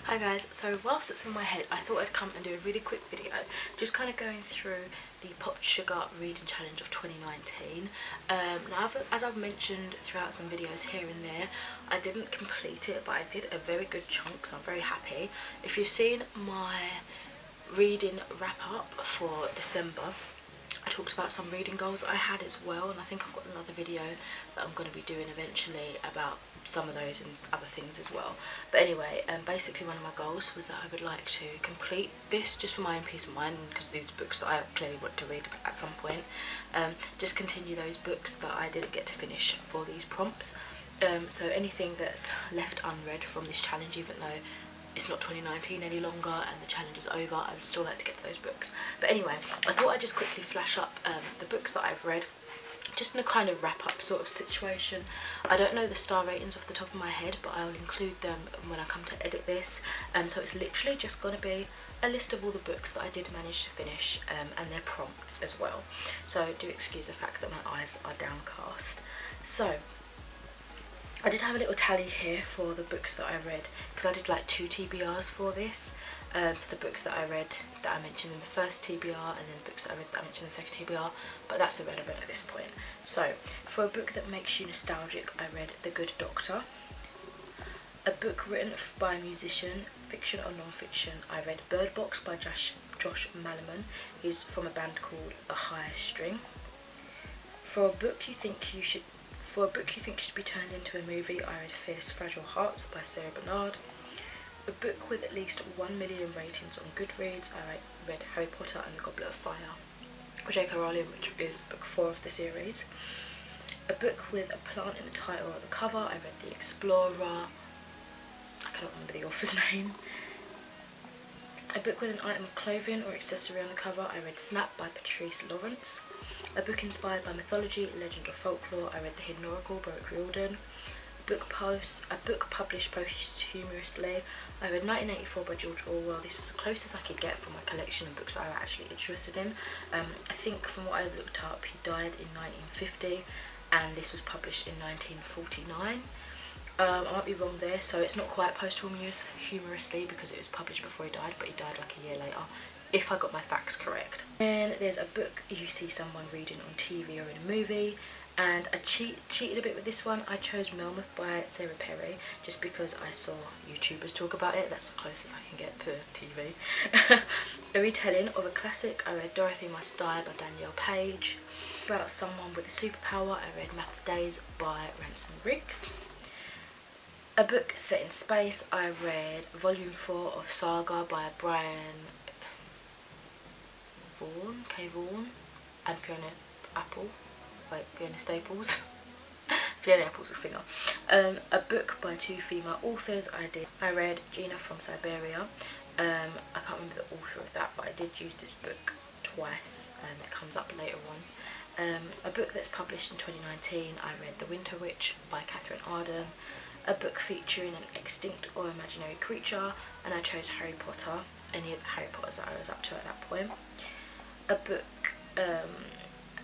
Hi guys, so whilst it's in my head I thought I'd come and do a really quick video just kind of going through the Popsugar reading challenge of 2019. Now as I've mentioned throughout some videos here and there, I didn't complete it but I did a very good chunk, so I'm very happy. If you've seen my reading wrap up for December, I talked about some reading goals I had as well, and I think I've got another video that I'm going to be doing eventually about some of those and other things as well. But anyway, basically one of my goals was that I would like to complete this just for my own peace of mind, because these books that I clearly want to read at some point, just continue those books that I didn't get to finish for these prompts. So anything that's left unread from this challenge, even though it's not 2019 any longer and the challenge is over, I would still like to get to those books. But anyway, I thought I'd just quickly flash up the books that I've read, just in a kind of wrap up sort of situation. I don't know the star ratings off the top of my head, but I'll include them when I come to edit this. So it's literally just going to be a list of all the books that I did manage to finish, and their prompts as well. So do excuse the fact that my eyes are downcast. So I did have a little tally here for the books that I read, because I did like 2 TBRs for this. So the books that I read that I mentioned in the first TBR, and then the books that I read that I mentioned in the second TBR, but that's irrelevant at this point. So for a book that makes you nostalgic, I read The Good Doctor. A book written by a musician, fiction or non-fiction, I read Bird Box by Josh Malaman. He's from a band called The High String. For a book you think should be turned into a movie, I read Fierce Fragile Hearts by Sarah Bernard. A book with at least 1 million ratings on Goodreads, I read Harry Potter and the Goblet of Fire by J.K. Rowling, which is book 4 of the series. A book with a plant in the title or the cover, I read The Explorer. I cannot remember the author's name. A book with an item of clothing or accessory on the cover, I read Snap by Patrice Lawrence. A book inspired by mythology, legend or folklore, I read The Hidden Oracle by Rick Riordan. A book published posthumously, I read 1984 by George Orwell. This is the closest I could get from my collection of books that I was actually interested in. I think from what I looked up, he died in 1950 and this was published in 1949. I might be wrong there, so it's not quite posthumously because it was published before he died, but he died like a year later, if I got my facts correct. And there's a book you see someone reading on TV or in a movie, and I cheated a bit with this one. I chose Melmoth by Sarah Perry just because I saw YouTubers talk about it. That's the closest I can get to TV. A retelling of a classic, I read Dorothy Must Die by Danielle Page. About someone with a superpower, I read Math of Days by Ransom Riggs. A book set in space, I read Volume 4 of Saga by Brian Vaughan, and Fiona Apple. Like Fiona Staples. Fiona Apple's a singer. A book by 2 female authors. I read Gina from Siberia. I can't remember the author of that, but I did use this book twice and it comes up later on. A book that's published in 2019, I read The Winter Witch by Catherine Arden. A book featuring an extinct or imaginary creature, and I chose Harry Potter, any of the Harry Potters that I was up to at that point. A book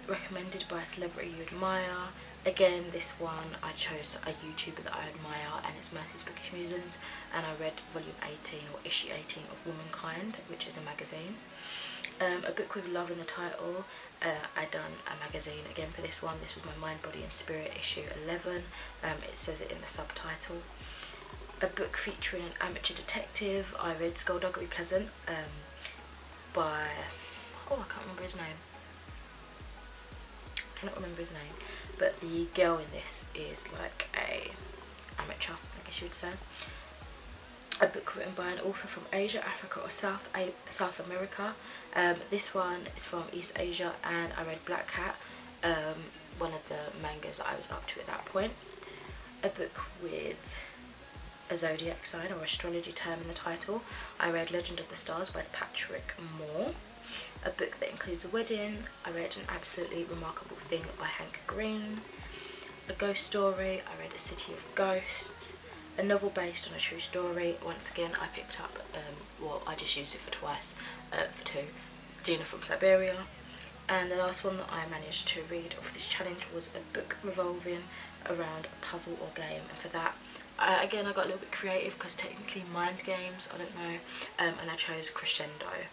recommended by a celebrity you admire. Again, this one I chose a YouTuber that I admire, and it's Mercy's Bookish Musings, and I read volume 18 or issue 18 of Womankind, which is a magazine. A book with love in the title, I done a magazine again for this one. This was my Mind, Body and Spirit issue 11. It says it in the subtitle. A book featuring an amateur detective, I read Skulduggery Pleasant by, oh I can't remember his name. Cannot remember his name, but the girl in this is like a amateur, I guess you would say. A book written by an author from Asia, Africa or South America. This one is from East Asia, and I read Black Cat, one of the mangas that I was up to at that point. A book with a zodiac sign or astrology term in the title, I read Legend of the Stars by Patrick Moore. A book that includes a wedding, I read An Absolutely Remarkable Thing by Hank Green. A ghost story, I read A City of Ghosts. A novel based on a true story, once again I picked up, well I just used it for twice, for 2, Gina from Siberia. And the last one that I managed to read of this challenge was a book revolving around a puzzle or game, and for that again, I got a little bit creative because technically mind games, I don't know, and I chose Crescendo.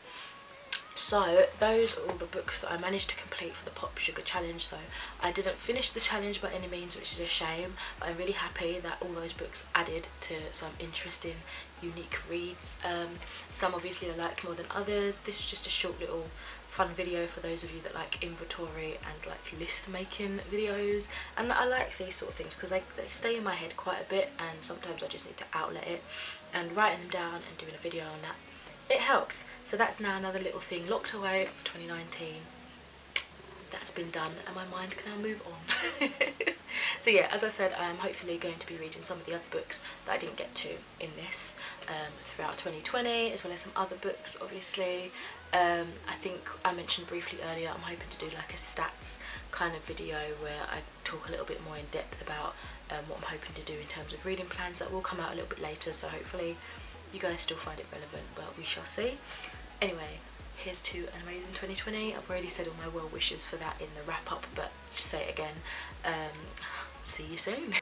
So those are all the books that I managed to complete for the Popsugar challenge. So I didn't finish the challenge by any means, which is a shame, but I'm really happy that all those books added to some interesting, unique reads. Some obviously I liked more than others. This is just a short little fun video for those of you that like inventory and like list making videos, and I like these sort of things because they stay in my head quite a bit, and sometimes I just need to outlet it, and writing them down and doing a video on that, it helps. So that's now another little thing locked away for 2019. That's been done and my mind can now move on. So yeah, as I said, I'm hopefully going to be reading some of the other books that I didn't get to in this throughout 2020, as well as some other books obviously. I think I mentioned briefly earlier, I'm hoping to do like a stats kind of video where I talk a little bit more in depth about what I'm hoping to do in terms of reading plans. That will come out a little bit later, so hopefully you guys still find it relevant, but we shall see. Anyway, here's to an amazing 2020. I've already said all my well wishes for that in the wrap up, but just say it again. See you soon.